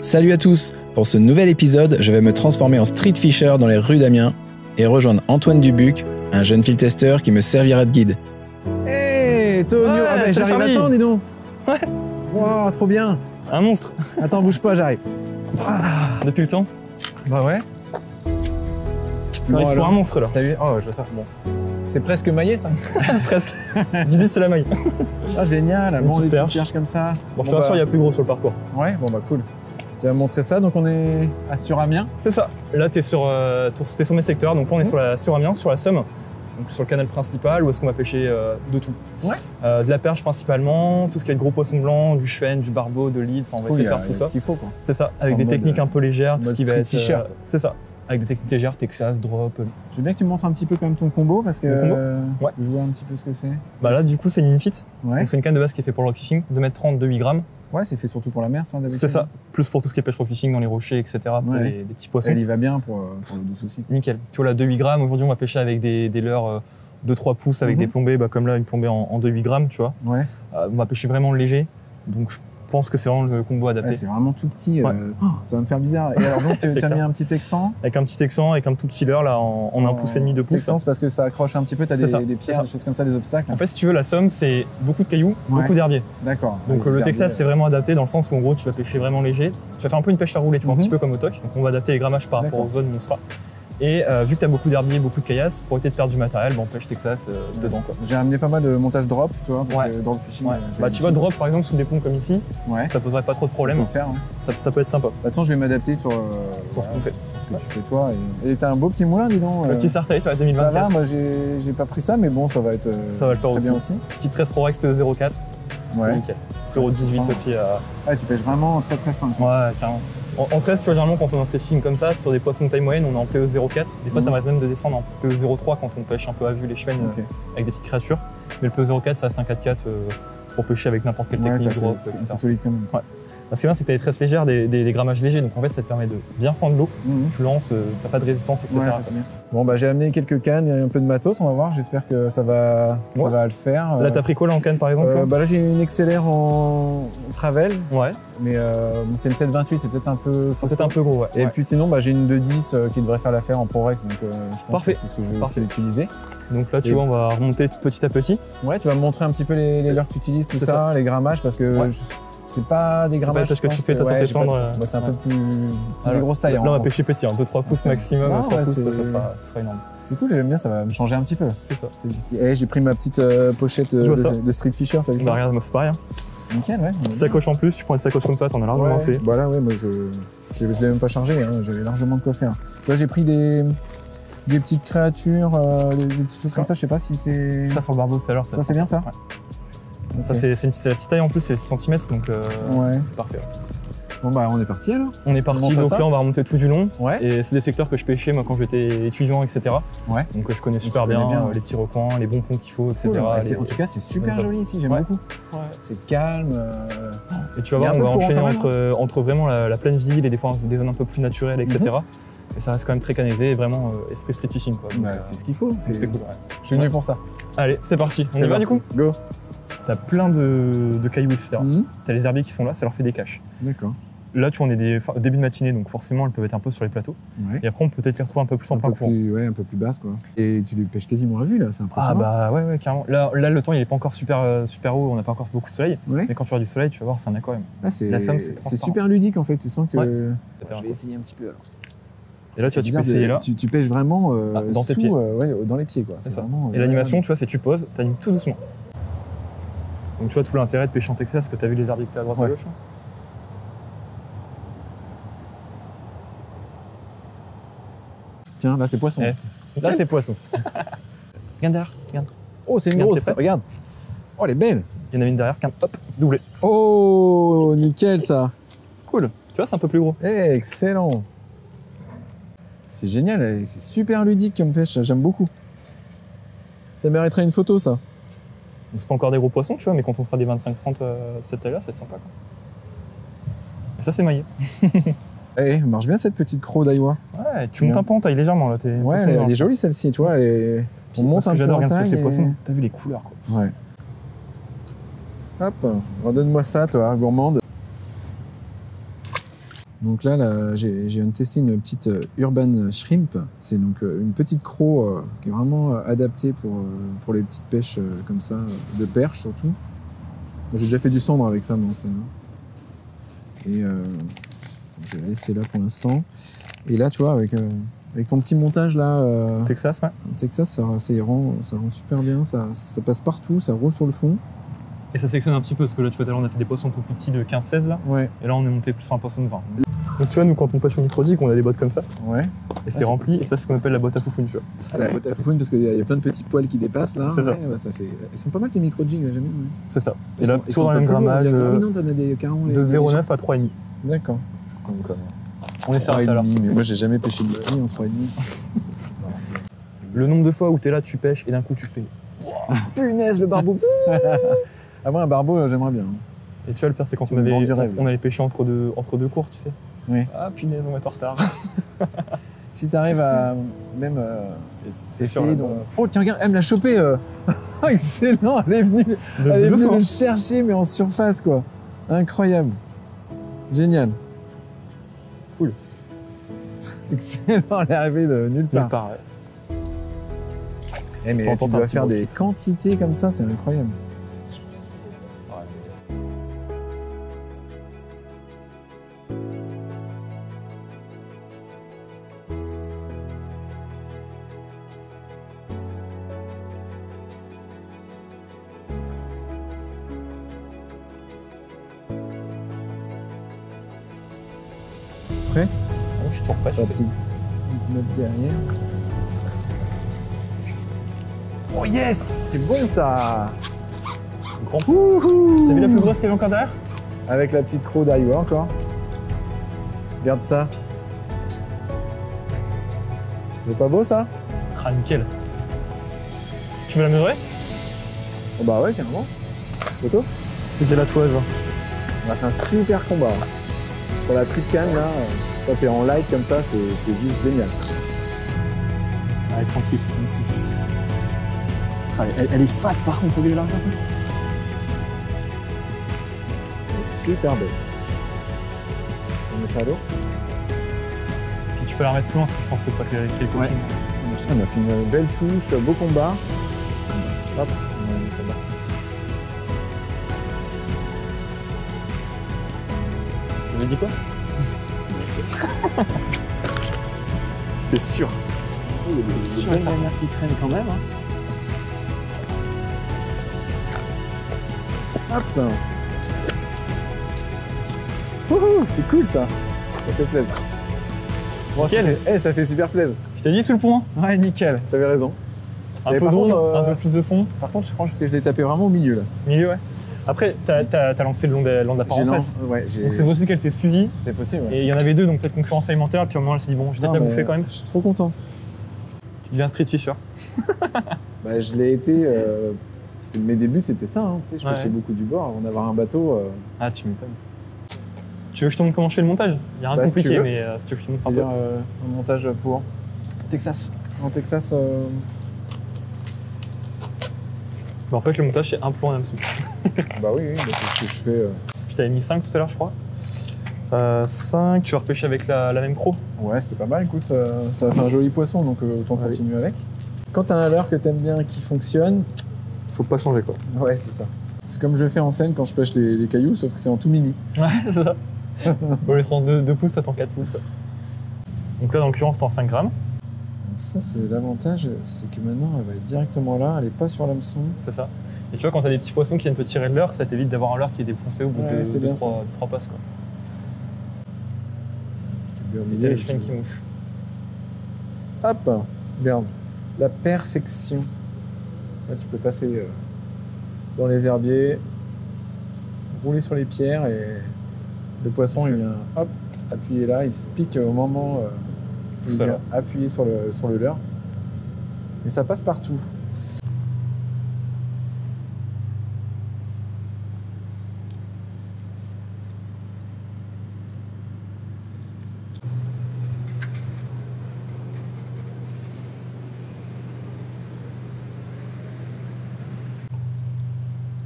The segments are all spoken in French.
Salut à tous! Pour ce nouvel épisode, je vais me transformer en street fisher dans les rues d'Amiens et rejoindre Antoine Dubuc, un jeune field tester qui me servira de guide. Hey Tonio! Ouais, Ah bah j'arrive à temps, dis donc! Ouais! Wow, trop bien! Un monstre! Attends, bouge pas, j'arrive. Depuis le temps? Bah ouais. T'arrives pour un monstre là. T'as vu? Oh, je vois ça. Bon. C'est presque maillé ça? Presque. J'y c'est la maille. Ah génial, Une petite des perche. petites perches comme ça. Bon, je te rassure, il y a plus gros sur le parcours. Ouais, bon bah cool. Tu vas me montrer ça, donc on est sur Amiens. C'est ça. Là, t'es sur mes secteurs, donc là on est sur Amiens, sur la Somme, donc sur le canal principal, où est-ce qu'on va pêcher de tout. Ouais. De la perche principalement, tout ce qui est de gros poissons blancs, du chevenne, du barbeau, de lead, enfin on va essayer de faire tout ça. Ce qu'il faut quoi. C'est ça, avec des techniques un peu légères, tout ce qui va être. Fisher. C'est ça. Avec des techniques légères, Texas, drop. Je veux bien que tu me montres un petit peu quand même ton combo parce que Ouais. je vois un petit peu ce que c'est. Bah là, du coup, c'est une infit. Ouais. Donc c'est une canne de base qui est faite pour le rock fishing, 2,30 m, 2 8 grammes. Ouais, c'est fait surtout pour la mer, ça, d'habitude. C'est ça. Plus pour tout ce qui est pêche rock fishing dans les rochers, etc. Pour Ouais. des petits poissons. Elle y va bien pour le douce aussi. Nickel. Tu vois là, 2 8 grammes. Aujourd'hui, on va pêcher avec des leurres 2-3 pouces avec des plombées, comme là, une plombée en 2 8 grammes, tu vois. Ouais. On va pêcher vraiment léger. Donc je pense que c'est vraiment le combo adapté. Ouais, c'est vraiment tout petit. Ouais. Ça va me faire bizarre. Et alors donc, tu as clair. mis un petit texan. Avec un petit texan, avec un tout petit leurre là en 1 pouce et demi, 2 pouces. Texan, c'est parce que ça accroche un petit peu, tu as C'est ça, des c'est pierres, ça. des choses comme ça, des obstacles. En fait, si tu veux, la Somme, c'est beaucoup de cailloux, beaucoup d'herbiers. D'accord. Donc le Texas, c'est vraiment adapté dans le sens où en gros, tu vas pêcher vraiment léger. Tu vas faire un peu une pêche à rouler, tu vois, un petit peu comme au TOC. Donc on va adapter les grammages par rapport aux zones où on sera. Et vu que tu as beaucoup d'herbiers, beaucoup de caillasses, pour éviter de perdre du matériel, on pêche Texas dedans. Quoi. J'ai amené pas mal de montage drop, tu vois, parce que drop fishing. Ouais. Bah, tu vois, drop par exemple sous des ponts comme ici, ouais. ça poserait pas trop de problèmes. Ça peut faire, hein. Ça peut être sympa. Bah, attends, je vais m'adapter sur ce qu'on fait. Sur ce que tu fais toi. Et t'as un beau petit moulin, dis donc. Le petit Sartite, 2024. Ça va, moi j'ai pas pris ça, mais bon, ça va être ça va le faire très aussi. bien aussi. Petite 13 Pro Rex PE04. Ouais. C'est nickel. Fluoro 18 aussi. Ah, tu pêches vraiment très très fin. Ouais, carrément. En 13, tu vois, généralement, quand on est en street fishing comme ça, sur des poissons de taille moyenne, on est en PE04. Des fois, ça m'arrive même de descendre en PE03 quand on pêche un peu à vue les chevennes avec des petites créatures. Mais le PE04, ça reste un 4-4 pour pêcher avec n'importe quelle technique. C'est solide quand même. Ouais. Ce qui est bien, c'est que tu as des tresses légères, des grammages légers, donc en fait, ça te permet de bien fendre l'eau. Tu lances, t'as pas de résistance, etc. Ouais, ça, bien. Bon, bah j'ai amené quelques cannes et un peu de matos, on va voir. J'espère que ça va le faire. Là, t'as pris quoi là en canne par exemple Bah là, j'ai une XLR en travel. Ouais. Mais c'est une 728, c'est peut-être un peu. C'est peut-être un peu gros, ouais. Et puis sinon, bah, j'ai une 210 qui devrait faire l'affaire en ProRex, donc je pense que c'est ce que je vais aussi utiliser. Donc là, tu vois, on va remonter petit à petit. Ouais, tu vas me montrer un petit peu les leurres que tu utilises, tout ça, les grammages, parce que. C'est pas des grammages. C'est pas parce que tu fais ta sortie cendre. C'est un peu plus des grosses tailles. Là, on va pêcher petit, 2-3 pouces maximum. 3 pouces, ça sera énorme. C'est cool, j'aime bien, ça va me changer un petit peu. C'est ça. Et j'ai pris ma petite pochette de street fisher, t'as vu ça? Bah regarde, moi c'est pareil. Nickel, ouais. Sacoche en plus, tu prends une sacoche comme ça, t'en as largement assez. Bah là, ouais, moi je l'ai même pas chargé, hein, j'avais largement de quoi faire. Là, j'ai pris des petites créatures, des petites choses comme ça, je sais pas si c'est. Ça sur le barbeau tout à l'heure, ça. Ça, c'est bien ça? Ouais. Ça, c'est la petite taille en plus, c'est 6 cm, donc c'est parfait. Bon, bah, on est parti alors. On est parti, donc là, on va remonter tout du long. Ouais. Et c'est des secteurs que je pêchais moi quand j'étais étudiant, etc. Ouais. Donc je connais super bien les petits recoins, les bons ponts qu'il faut, etc. Cool. En tout cas, c'est super joli ici, j'aime beaucoup. Ouais. C'est calme. Et tu vas voir, on va enchaîner entre vraiment la pleine ville et des fois des zones un peu plus naturelles, etc. Et ça reste quand même très canalisé et vraiment esprit street fishing, quoi. Bah, c'est ce qu'il faut. C'est cool. Je suis venu pour ça. Allez, c'est parti. On y va du coup? Go. T'as plein de cailloux, etc. T'as les herbiers qui sont là, ça leur fait des caches. D'accord. Là, tu vois, on est début de matinée, donc forcément, elles peuvent être un peu sur les plateaux. Ouais. Et après, on peut peut-être les retrouver un peu plus en plein courant. Ouais, un peu plus basse, quoi. Et tu les pêches quasiment à vue, là, c'est impressionnant. Ah bah ouais, carrément. Là, le temps, il n'est pas encore super haut, on n'a pas encore beaucoup de soleil. Ouais. Mais quand tu auras du soleil, tu vas voir, c'est un aquarium. Ah, c'est super ludique, en fait. Tu sens que... Je vais essayer un petit peu, alors. Et là, tu peux essayer là. Tu pêches vraiment dans tes pieds. Dans les pieds, quoi. C'est ça. Et l'animation, tu vois, c'est tu poses, tu animes tout doucement. Donc tu vois tout l'intérêt de pêcher en Texas, que tu as vu les herbiers que tu as à droite à gauche. Tiens, là c'est poisson. Là c'est poisson. Regarde derrière, regarde. Oh, c'est une grosse, regarde. Oh, elle est belle. Il y en a une derrière, hop, doublé. Oh, nickel ça. Cool. Tu vois, c'est un peu plus gros. Excellent. C'est génial, c'est super ludique comme pêche, j'aime beaucoup. Ça mériterait une photo, ça. C'est pas encore des gros poissons, tu vois, mais quand on fera des 25-30 de cette taille-là, c'est sympa, quoi. Et ça, c'est maillé. Eh, marche bien cette petite croc d'Aiwa. Ouais, tu montes un peu en taille légèrement, là. Ouais, elle est jolie celle-ci, tu vois. On monte un peu j'adore, en regarde taille. ces poissons. T'as vu les couleurs, quoi. Ouais. Hop, redonne-moi ça, toi, gourmande. Donc là j'ai testé une petite Urban Shrimp. C'est donc une petite croc qui est vraiment adaptée pour les petites pêches comme ça, de perche surtout. J'ai déjà fait du cendre avec ça, moi, en scène. Et je vais la laisser là pour l'instant. Et là, tu vois, avec ton petit montage là, Texas, ouais. Texas, ça rend super bien. Ça passe partout, ça roule sur le fond. Et ça sectionne un petit peu, parce que là, tu vois, tout à l'heure, on a fait des poissons un peu plus petits de 15-16 là. Ouais. Et là, on est monté plus sur un poisson de 20. Donc, tu vois, nous, quand on pêche au micro-dig, on a des boîtes comme ça. Ouais. Et c'est rempli, et ça, c'est ce qu'on appelle la boîte à foufoune, tu vois. Ah, la boîte à foufoune, parce qu'il y a plein de petits poils qui dépassent là. C'est ça. Ouais, bah, ça fait... Ils sont pas mal tes micro-jigs, là, jamais. Ouais. C'est ça. Et Ils là, sont toujours dans le même pas plus lourds, grammage, oui, non, t'en as des carons. de 0,9 à 3,5. D'accord. Donc, on est servi à l'heure. Mais moi, j'ai jamais pêché de ma vie en 3,5. Non, Le nombre de fois où t'es là, tu pêches, et d'un coup, tu fais wow, punaise, le barbeau. Ah, moi, un barbeau, j'aimerais bien. Et tu vois, le pire, c'est quand Tu me vends du rêve, on allait pêcher entre deux cours, tu sais. Oui. Ah, punaise, on va être en retard. Si t'arrives à même C'est sûr. essayer, donc... Oh, tiens, regarde, elle me l'a chopé. Excellent, elle est venue, le chercher, mais en surface, quoi. Incroyable. Génial. Cool. Excellent, elle est arrivée de nulle part. Nulle part, ouais. Eh, mais tu dois faire des quantités comme ça, c'est incroyable. Prêt? Je suis toujours prêt, tu La sais. petite note derrière. Oh yes, c'est bon ça. Grand. T'as vu la plus grosse qu'il y avait encore derrière? Avec la petite croc d'Iowa encore. Regarde ça. C'est pas beau ça? Ah, nickel. Tu veux la mesurer? Oh bah ouais, carrément. Photo? J'ai la toise. On a fait un super combat. Sur la petite canne là, quand t'es en light comme ça, c'est juste génial. Allez, 36. Elle est fat par contre, t'as vu l'argent toi? Elle est super belle. On met ça à l'eau? Puis tu peux la remettre plus loin parce que je pense que pas qu'elle est Ouais. Ça marche. On a fait une belle touche, beau combat. Hop, on a mis là-bas. Tu m'as dit quoi? J'étais sûr. Il y a des belles manières qui traînent quand même. Hop. Wouhou, c'est cool ça. Ça fait plaisir. Bon, Nickel. ça fait super plaisir. Je t'ai dit sous le point. Ouais, nickel. T'avais raison. Un Mais peu par d'ombre, contre, un peu plus de fond. Par contre, je pense que je l'ai tapé vraiment au milieu là. Milieu, ouais. Après, t'as lancé le long de la part en face. Ouais, Donc c'est possible qu'elle t'ait suivi. C'est possible. Ouais. Et il y en avait deux, donc peut-être concurrence alimentaire. Puis au moment, elle s'est dit, bon, je vais peut-être la bouffer quand même. Je suis trop content. Tu deviens street fisher. Bah, je l'ai été. Mes débuts, c'était ça. Hein, tu sais, je Ouais. pêchais beaucoup du bord avant d'avoir un bateau. Ah, tu m'étonnes. Tu veux que je te montre comment je fais le montage? Il y a rien de Bah, si compliqué, tu veux. mais si tu veux que je te montre un peu. C'est-à-dire un montage pour. Texas. En Texas. Bah, en fait, le montage, c'est un plomb en hameçon. Bah oui, bah, c'est ce que je fais. Je t'avais mis 5 tout à l'heure, je crois. 5, tu vas repêcher avec la même croc. Ouais, c'était pas mal. Écoute, ça a fait un joli poisson, donc autant Ouais. continuer avec. Quand t'as un leurre que t'aimes bien, qui fonctionne, Faut pas changer, quoi. ouais, c'est ça. C'est comme je fais en scène quand je pêche les cailloux, sauf que c'est en tout mini. Ouais, c'est ça. Au lieu de prendre 2 pouces, t'attends 4 pouces, quoi. Donc là, dans l'occurrence, t'es en 5 grammes. Donc ça, c'est l'avantage, c'est que maintenant, elle va être directement là, elle est pas sur l'hameçon. C'est ça. Et tu vois, quand t'as des petits poissons qui viennent te tirer de leurre, ça t'évite d'avoir un leurre qui est défoncé au bout Ouais, c'est de bien 3 passes, quoi. Je l'ai Et mis au t'as les milieu, chaînes qui mouchent. Hop, regarde, la perfection. Là, tu peux passer dans les herbiers, rouler sur les pierres et le poisson, il vient, hop, appuyer là, il se pique au moment où il Ça, vient là. appuyer sur le leurre. Et ça passe partout.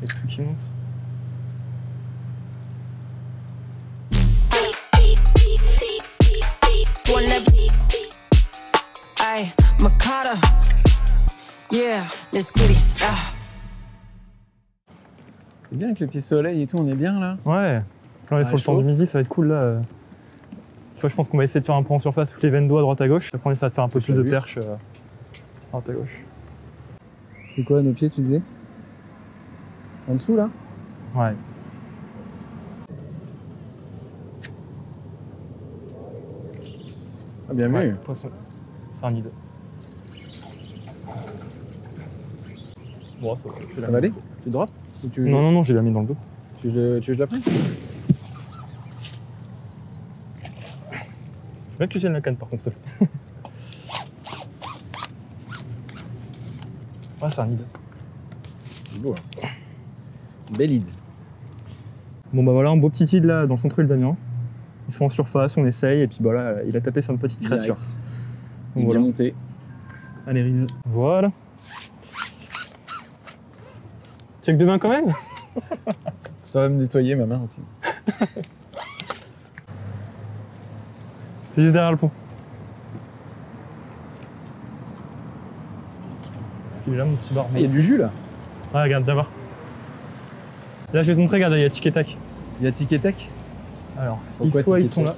Les trucs qui montent. Yeah, let's get it. Ah. C'est bien avec le petit soleil et tout, on est bien là. Ouais. Là, on est sur le temps du midi, ça va être cool là. Tu vois, je pense qu'on va essayer de faire un peu en surface toutes les veines d'eau à droite à gauche. Après, on essaie de faire un peu plus de perche à droite à gauche. C'est quoi nos pieds, tu disais? En dessous là? Ouais. Ah, bien vu. Poisson. C'est un nid. Bon, ça va aller? Tu drops? Non, j'ai la mis dans le dos. Tu veux que je la prenne? Je veux bien que tu tiennes la canne par contre, s'il te plaît. Ouais, c'est un nid. C'est beau. Hein. Belle idée. Bon bah voilà, un beau petit nid là dans le centre-île d'Amiens. Ils sont en surface, on essaye, et puis bah là, il a tapé sur une petite créature. Il est voilà. bien monté. Allez, Riz. Voilà. Check de main quand même. Ça va me nettoyer ma main aussi. C'est juste derrière le pont. Est-ce qu'il est là, mon petit bar? Il y a du jus là. Ouais, regarde, viens voir. Là, je vais te montrer, regarde, il y a tic et tac. Il y a tic et tac. Alors, si soit ils sont là,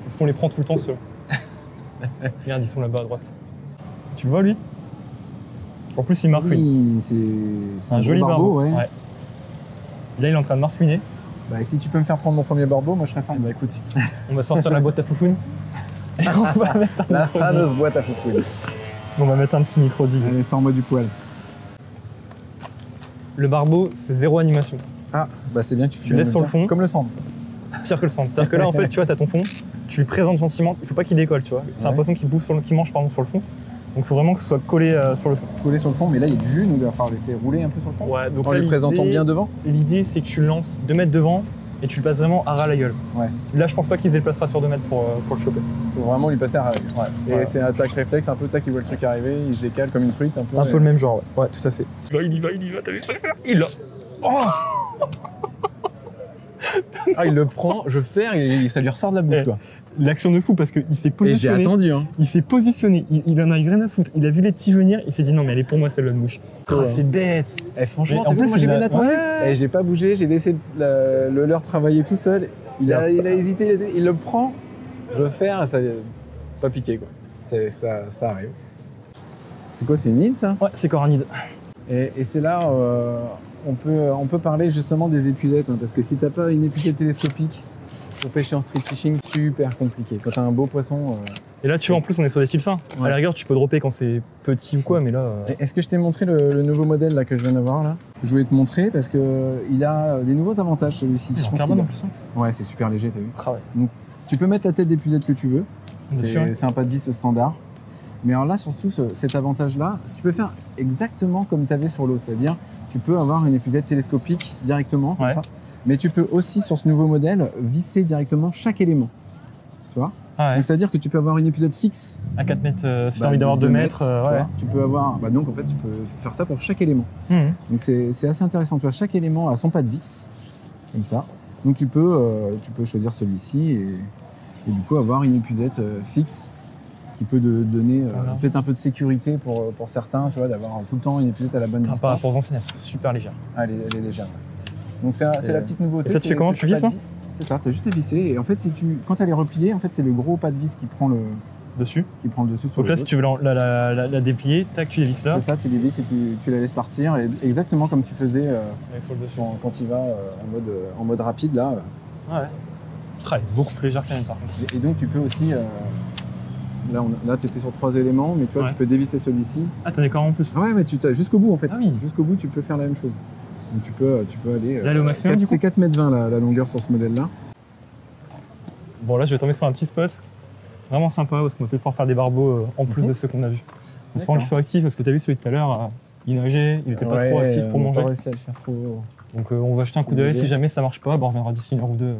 parce qu'on les prend tout le temps ceux. Regarde, ils sont là-bas à droite. Tu le vois lui? En plus, il marsouine. Oui, c'est un joli barbeau, ouais. Là, il est en train de marsouiner. Bah, si tu peux me faire prendre mon premier barbeau, moi je serais fan. Bah écoute, on va sortir la boîte à foufoune. Et on va mettre un la fameuse boîte à foufoune. On va mettre un petit micro-dig. Allez, sors-moi du poil. Le barbeau, c'est zéro animation. Ah, bah c'est bien, tu laisses sur le fond. Comme le sandre. Pire que le centre. C'est-à-dire que là, en fait, tu vois, t'as ton fond, tu lui présentes gentiment, il faut pas qu'il décolle, tu vois. C'est un poisson qui mange pardon, sur le fond. Donc il faut vraiment que ce soit collé sur le fond. Collé sur le fond, mais là il y a du jus, donc il va falloir laisser rouler un peu sur le fond. Ouais, donc en lui présentant bien devant. L'idée, c'est que tu le lances 2 mètres devant et tu le passes vraiment à ras la gueule. Ouais. Là, je pense pas qu'il se déplacera sur 2 mètres pour le choper. Il faut vraiment lui passer à ras la gueule. Ouais. Et voilà. C'est un attaque réflexe, un peu ça qui voit le truc arriver, il se décale comme une truite un peu. Un peu le même genre, ouais. Ouais, tout à fait. Là, il y va, t'as vu? Il l'a. Oh ah, il le prend, je ferre et ça lui ressort de la bouche, quoi. L'action de fou parce qu'il s'est positionné. Et j'ai attendu, hein. Il s'est positionné, il en a eu rien à foutre. Il a vu les petits venir, il s'est dit non, mais elle est pour moi celle-là de mouche. Oh, c'est bête. Et franchement, en plus, moi j'ai bien attendu. Et j'ai pas bougé, j'ai laissé le leurre travailler tout seul. Il a hésité, il le prend, je ferre et ça pas piqué, quoi. Ça arrive. C'est quoi, c'est une nid, ça? Ouais, c'est coranide. Et c'est là, on peut parler justement des épuisettes, hein, parce que si t'as pas une épuisette télescopique, pour pêcher en street fishing, super compliqué. Quand t'as un beau poisson... Et là, tu vois, en plus, on est sur des fils fins. Ouais. À la rigueur, tu peux dropper quand c'est petit ou quoi, mais là... Est-ce que je t'ai montré le nouveau modèle là, que je viens d'avoir là? Je voulais te montrer parce qu'il a des nouveaux avantages, celui-ci. Je pense qu'il en plus. Ouais, c'est super léger, t'as vu? Ah ouais. Donc, tu peux mettre la tête d'épuisette que tu veux. C'est un pas de vis standard. Mais alors là, surtout, cet avantage-là, tu peux faire exactement comme tu avais sur l'eau. C'est-à-dire, tu peux avoir une épuisette télescopique directement, comme ça. Mais tu peux aussi, sur ce nouveau modèle, visser directement chaque élément. Tu vois? Ah ouais. Donc, c'est-à-dire que tu peux avoir une épuisette fixe. À 4 mètres, si tu as envie d'avoir 2 mètres. Ouais. Tu peux avoir. Bah donc, en fait, tu peux faire ça pour chaque élément. Donc, c'est assez intéressant. Tu vois, chaque élément a son pas de vis, comme ça. Donc, tu peux choisir celui-ci et du coup, avoir une épuisette fixe qui peut donner peut-être un peu de sécurité pour certains, tu vois, d'avoir tout le temps une épuisette à la bonne distance. Par rapport aux anciennes, elles sont super légères. Ah, elle est légère, ouais. Donc c'est la petite nouveauté. Et ça, tu fais comment? Tu visses, c'est ça, tu as juste à visser. Et en fait, quand elle est repliée, en fait, c'est le gros pas de vis qui prend le dessus. Sur donc là, si tu veux la déplier, tac, tu les visses là. C'est ça, tu les visses et tu la laisses partir. Et exactement comme tu faisais quand il va en mode rapide, là. Ouais. Elle est beaucoup plus légère que la mienne, par contre. Et donc, tu peux aussi... Là, tu étais sur 3 éléments, mais tu vois, tu peux dévisser celui-ci. Ah, t'en es quand même en plus. Ah ouais, mais jusqu'au bout, en fait. Ah oui. Jusqu'au bout, tu peux faire la même chose. Donc tu peux aller... Là, au maximum, c'est 4,20 m la longueur sur ce modèle-là. Bon, là, je vais tomber sur un petit spot. Vraiment sympa, parce qu'on va peut-être pouvoir faire des barbeaux en plus de ceux qu'on a vus. On espère qu'ils sont actifs, parce que tu as vu celui de tout à l'heure, il nageait, il n'était pas trop actif pour manger. On a pas réussi à le faire trop... Donc on va jeter un coup d'œil, si jamais ça marche pas, on reviendra d'ici 1 heure ou 2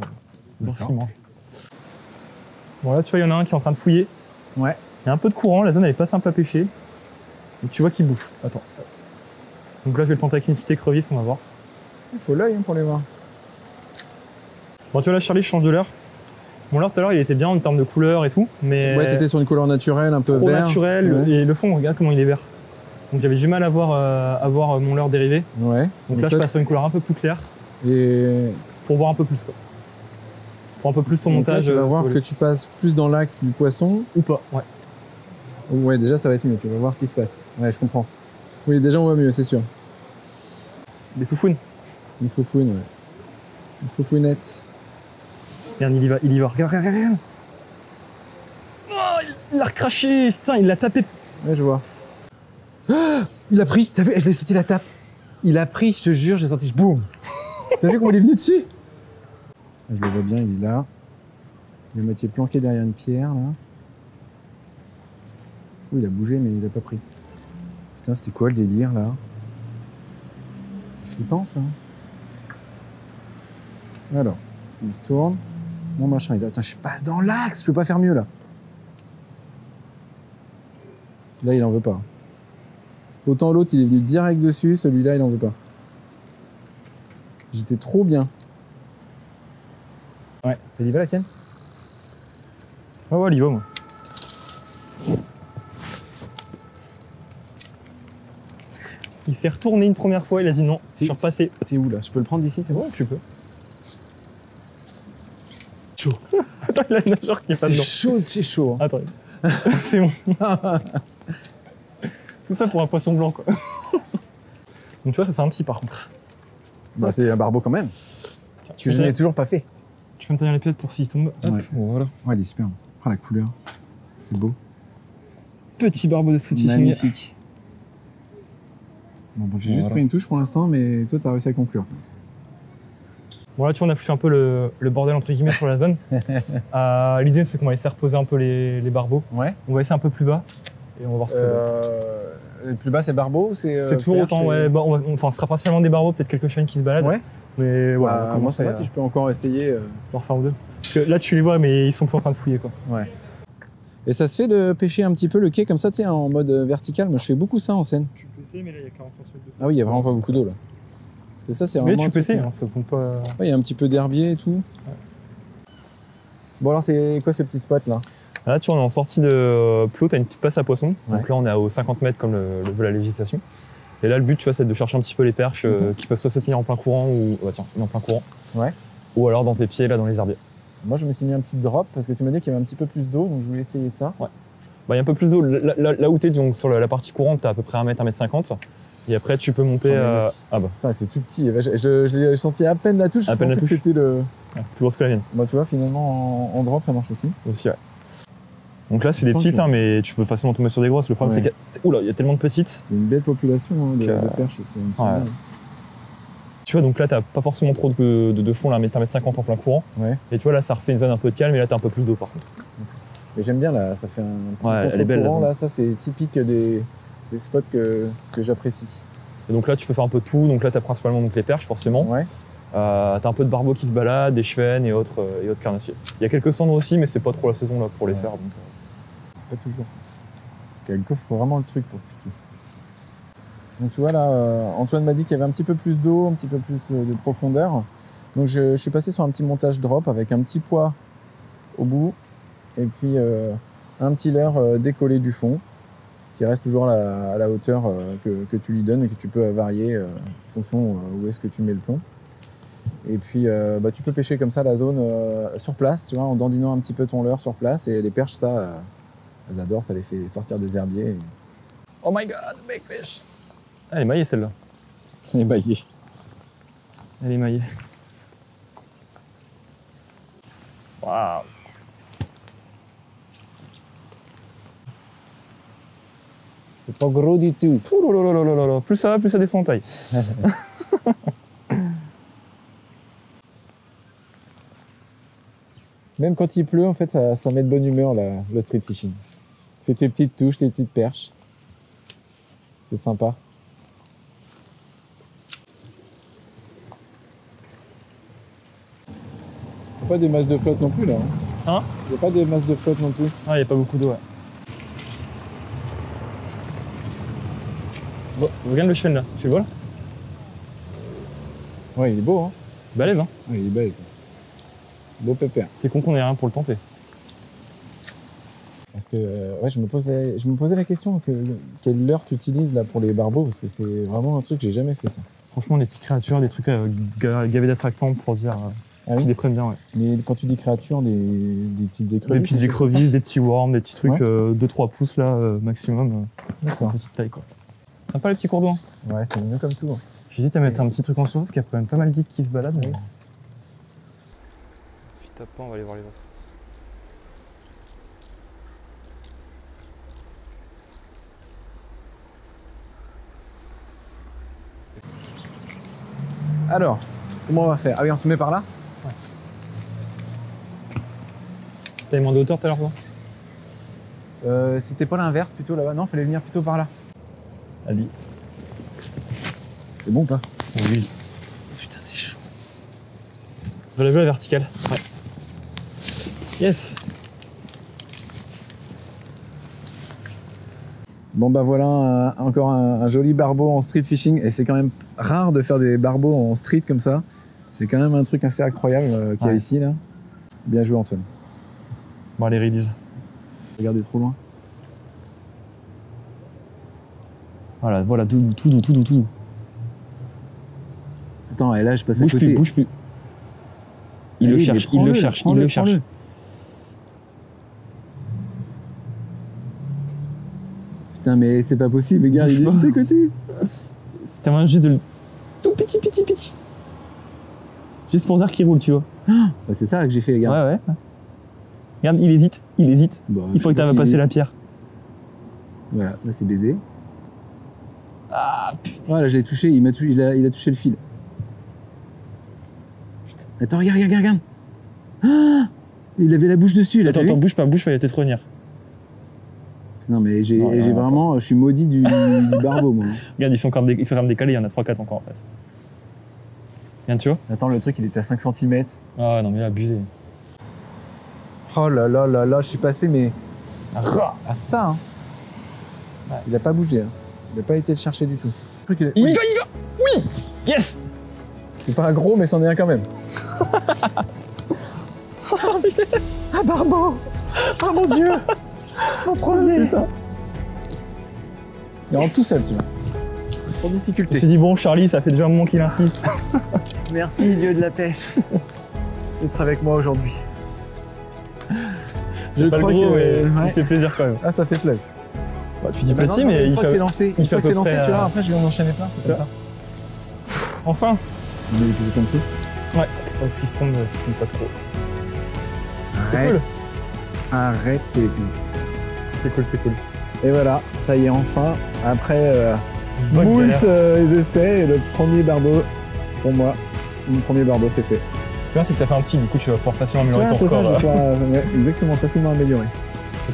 voir s'il mange. Bon là, tu vois, il y en a un qui est en train de fouiller. Ouais. Il y a un peu de courant, la zone elle est pas simple à pêcher. Et tu vois qu'il bouffe. Attends. Donc là, je vais le tenter avec une petite écrevisse, on va voir. Il faut l'œil pour les voir. Bon, tu vois là, Charlie, je change de leurre. Mon leurre tout à l'heure, il était bien en termes de couleur et tout, mais... Ouais, t'étais sur une couleur naturelle, un peu trop vert. Naturel, et le fond, regarde comment il est vert. Donc j'avais du mal à voir mon leurre dérivé. Ouais. Donc là, je passe à une couleur un peu plus claire Et pour voir un peu plus, quoi. Pour un peu plus ton donc là, montage. tu vas voir sur que tu passes plus dans l'axe du poisson. Ou pas, ouais. Ouais, déjà, ça va être mieux. Tu vas voir ce qui se passe. Ouais, je comprends. Oui, déjà, on voit mieux, c'est sûr. Des foufounes. Une foufoune, ouais. Une foufounette. Regarde, il y va, il y va. Regarde, regarde, regarde. Oh, il l'a recraché. Putain, il l'a tapé. Ouais, je vois. Ah, il a pris. T'as vu? Je l'ai senti la tape. Il a pris, je te jure, j'ai senti. Boum. T'as vu comment il est venu dessus? Je le vois bien, il est là. Il est à moitié planqué derrière une pierre, là. Oui, il a bougé, mais il a pas pris. Putain, c'était quoi le délire, là? C'est flippant, ça. Alors, il tourne. Mon machin, il est là. Attends, je passe dans l'axe, je peux pas faire mieux, là. Là, il en veut pas. Autant l'autre, il est venu direct dessus, celui-là, il en veut pas. J'étais trop bien. Ouais. Elle y va, la tienne? Ouais, ouais, il y va, moi. Il s'est retourné une première fois, il a dit non, je suis repassé. T'es où, là? Je peux le prendre d'ici, c'est bon? Ouais, tu peux. Chaud. Attends, il a le nageur qui est pas dedans. C'est chaud. Hein. Attends. C'est bon. Tout ça pour un poisson blanc, quoi. Donc tu vois, ça c'est un petit par contre. Bah, c'est un barbeau quand même. Que je n'ai toujours pas fait. Tu peux me tenir les pieds pour s'il tombe. Hop, Ouais. voilà. Ouais, il est superbe. Oh, la couleur. C'est beau. Petit barbeau de street fishing. Magnifique. Bon, j'ai juste Voilà. pris une touche pour l'instant, mais toi, t'as réussi à conclure. pour l'instant. Bon là, tu vois, on a foutu un peu le bordel entre guillemets sur la zone. L'idée, c'est qu'on va laisser reposer un peu les barbeaux. Ouais. On va laisser un peu plus bas et on va voir ce que ça donne. Le plus bas, c'est barbeau ou C'est toujours autant, ouais. Bah, enfin, ce sera principalement des barbeaux, peut-être quelques chaînes qui se baladent. Ouais. Mais voilà, on va Moi, commencer ça va à si je peux encore essayer. en refaire un ou deux. Parce que là, tu les vois, mais ils sont plus en train de fouiller, quoi. Ouais. Et ça se fait de pêcher un petit peu le quai comme ça, tu sais, en mode vertical. Moi, je fais beaucoup ça en scène. Tu peux essayer, mais là, il y a 40 cm de Ah oui, il y a vraiment pas beaucoup d'eau là. Parce que ça, c'est Mais vraiment. tu un peux truc, essayer, hein, ça compte pas. Ouais, il y a un petit peu d'herbier et tout. Bon, alors, c'est quoi ce petit spot là? Là, tu vois, on est en sortie de Plot, t'as une petite passe à poisson. Ouais. Donc là, on est aux 50 mètres comme le veut la législation. Et là, le but, tu vois, c'est de chercher un petit peu les perches qui peuvent soit se tenir en plein courant ou. Bah, tiens, une en plein courant. Ouais. Ou alors dans tes pieds, là, dans les herbiers. Moi, je me suis mis un petit drop parce que tu m'as dit qu'il y avait un petit peu plus d'eau, donc je voulais essayer ça. Bah, il y a un peu plus d'eau. Là où t'es, donc sur la partie courante, t'as à peu près 1 mètre, 1 mètre 50. Et après, tu peux monter. Ah bah, Putain, c'est tout petit. Je sentis à peine la touche. À Je peine la pensais que touche. c'était le. plus grosse que la mienne Bah, tu vois, finalement, en drop, ça marche aussi. aussi, ouais. Donc là, c'est des sens petites, que- hein, mais tu peux facilement tomber sur des grosses. Le problème, Ouais. c'est que. Oula, il y a tellement de petites. Il y a une belle population hein, de perches ici. Ouais. Tu vois, donc là, t'as pas forcément trop de fond, là, 1 mètre 50 en plein courant. Ouais. Et tu vois, là, ça refait une zone un peu de calme, et là, t'as un peu plus d'eau par contre. Mais j'aime bien là, ça fait un petit Ouais, elle est belle, la contre-courant, zone. là, ça c'est typique des spots que j'apprécie. Et donc là, tu peux faire un peu de tout. Donc là, t'as principalement donc, les perches, forcément. Ouais. T'as un peu de barbeaux qui se baladent, des chevennes et autres carnassiers. Il y a quelques cendres aussi, mais c'est pas trop la saison là pour les Ouais. faire. Donc, Pas toujours. Il faut vraiment le truc pour se piquer. Donc tu vois là, Antoine m'a dit qu'il y avait un petit peu plus d'eau, un petit peu plus de profondeur. Donc je suis passé sur un petit montage drop avec un petit poids au bout et puis un petit leurre décollé du fond qui reste toujours à la hauteur que tu lui donnes et que tu peux varier en fonction où est-ce que tu mets le plomb. Et puis bah, tu peux pêcher comme ça la zone sur place, tu vois, en dandinant un petit peu ton leurre sur place et les perches ça, elles adorent, ça les fait sortir des herbiers. Et... Oh my god, big fish! Elle est maillée celle-là. émaillé. Elle est maillée. Waouh! C'est pas gros du tout. Ouh là là là là là là. Plus ça va, plus ça descend en taille. Même quand il pleut, en fait, ça met de bonne humeur le street fishing. Fais tes petites touches, tes petites perches. C'est sympa. Il n'y a pas des masses de flotte non plus là. Hein? Il n'y a pas des masses de flotte non plus. Ah, il n'y a pas beaucoup d'eau, ouais. Bon, regarde le chêne là, tu le vois là? Ouais, il est beau, hein. Balèze, hein? Ouais, il est balèze. Beau pépère. C'est con qu'on ait rien pour le tenter. Ah, parce que ouais, je me posais la question quelle leurre tu utilises là pour les barbeaux, parce que c'est vraiment un truc que j'ai jamais fait ça. Franchement, des petites créatures, des trucs gavés d'attractants pour dire qu'ils les prennent bien. Ouais. Mais quand tu dis créatures, des petites écrevisses. Des petites écrevisses, des petits worms, des petits trucs 2-3 pouces là, maximum. D'accord. Petite taille quoi. Sympa les petits cours d'eau. Hein. Ouais, c'est mieux comme tout. Hein. J'hésite à mettre un petit truc en dessous parce qu'il y a quand même pas mal d'îles qui se baladent. Mais... Si tape pas, on va aller voir les autres. Alors, comment on va faire? Ah oui, on se met par là? Ouais. T'avais demandé hauteur tout à l'heure, toi? C'était pas l'inverse, plutôt là-bas. Non, fallait venir plutôt par là. Allez. C'est bon ou pas? Oui. Putain, c'est chaud. Relève la verticale. Ouais. Yes. Bon bah voilà, encore un joli barbeau en street fishing. Et c'est quand même rare de faire des barbeaux en street comme ça. C'est quand même un truc assez incroyable qu'il y a ici là. Bien joué Antoine. Bon allez, release. Regardez trop loin. Voilà, voilà, tout doux. Attends, et là je passe à côté. Bouge plus. Il le cherche. Putain, mais c'est pas possible, les gars, il est juste à côté. C'était vraiment juste de le... tout petit. Juste pour dire qu'il roule, tu vois. Bah, c'est ça que j'ai fait, les gars. Ouais. Regarde, il hésite. Bah, il faut que tu ailles passer la pierre. Voilà, là c'est baisé. Ah putain. Voilà, j'ai touché, il a touché le fil. Putain. Attends, regarde. Ah, il avait la bouche dessus, là. Attends, bouge pas, il va peut-être revenir. Non, mais j'ai vraiment, je suis maudit du barbeau, moi. Regarde, ils sont quand même décalés, il y en a 3-4 encore en face. Regarde, tu vois? Attends, le truc, il était à 5 cm. Ah non, mais là, abusé. Oh là là, je suis passé, mais à ça, hein. Ouais. Il a pas bougé, hein. Il a pas été le chercher du tout. Il va! Oui! Yes! C'est pas un gros, mais c'en est un quand même. Ah, barbeau! Oh mon Dieu! Mon premier! Il rentre tout seul, tu vois. Sans difficulté. Il s'est dit, bon, Charlie, ça fait déjà un moment qu'il insiste. Merci, Dieu de la pêche, d'être avec moi aujourd'hui. Je crois que il fait plaisir quand même. Ah, ça fait plaisir. Bah, tu dis pas si, mais il fait. Une fois que c'est lancé, tu vois, après je vais en enchaîner plein, c'est ça. Enfin! Il est plus comme ça. Ouais, donc si se tombe pas trop. Arrête. Arrête tes couilles. C'est cool. Et voilà, ça y est, enfin, après moult essais, le premier barbeau, pour moi, mon premier barbeau c'est fait. Ce qui est bien, c'est que t'as fait un petit, du coup tu vas pouvoir facilement améliorer ton record. C'est ça, je vais pouvoir exactement, facilement améliorer.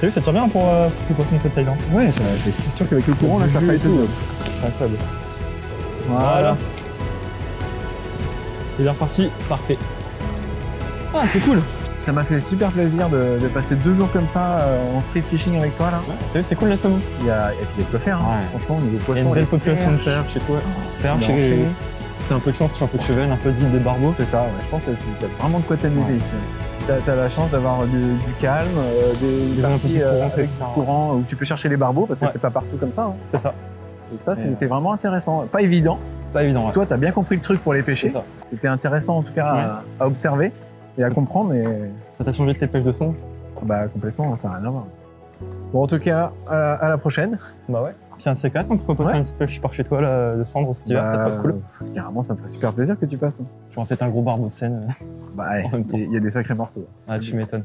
T'as vu, ça tire bien pour ces poissons de cette taille-là. Ouais, c'est sûr qu'avec le courant, là, ça fait tout. C'est incroyable. Voilà. Il est reparti, parfait. Ah, c'est cool. Ça m'a fait super plaisir de passer 2 jours comme ça en street fishing avec toi là. Ouais, c'est cool la somme. Il y a de quoi faire, hein. Franchement, au niveau poisson. Il y a une belle population de perches chez toi. Perches, c'est un peu de chance, tu fais un peu de chevel, un peu d'île de barbeau. C'est ça, ouais. Je pense que tu as vraiment de quoi t'amuser ici. T'as la chance d'avoir du calme, des parties avec du courant où tu peux chercher les barbeaux parce que c'est pas partout comme ça. Hein. C'est ça. Et ça, c'était vraiment intéressant. Pas évident. Pas évident, ouais. Toi, t'as bien compris le truc pour les pêcher. C'était intéressant en tout cas à observer et à comprendre. Et... Ça t'a changé de tes pêches de son? Bah complètement, ça n'a rien à voir. Bon, en tout cas, à la prochaine. Bah ouais. Puis un de ces quatre, on peut passer une petite pêche par chez toi là, de cendre cet hiver, ça peut être cool. Carrément, ça me fait super plaisir que tu passes. Tu vas peut-être un gros barbeau de Seine. Bah, il y a des sacrés morceaux. Ah, tu m'étonnes.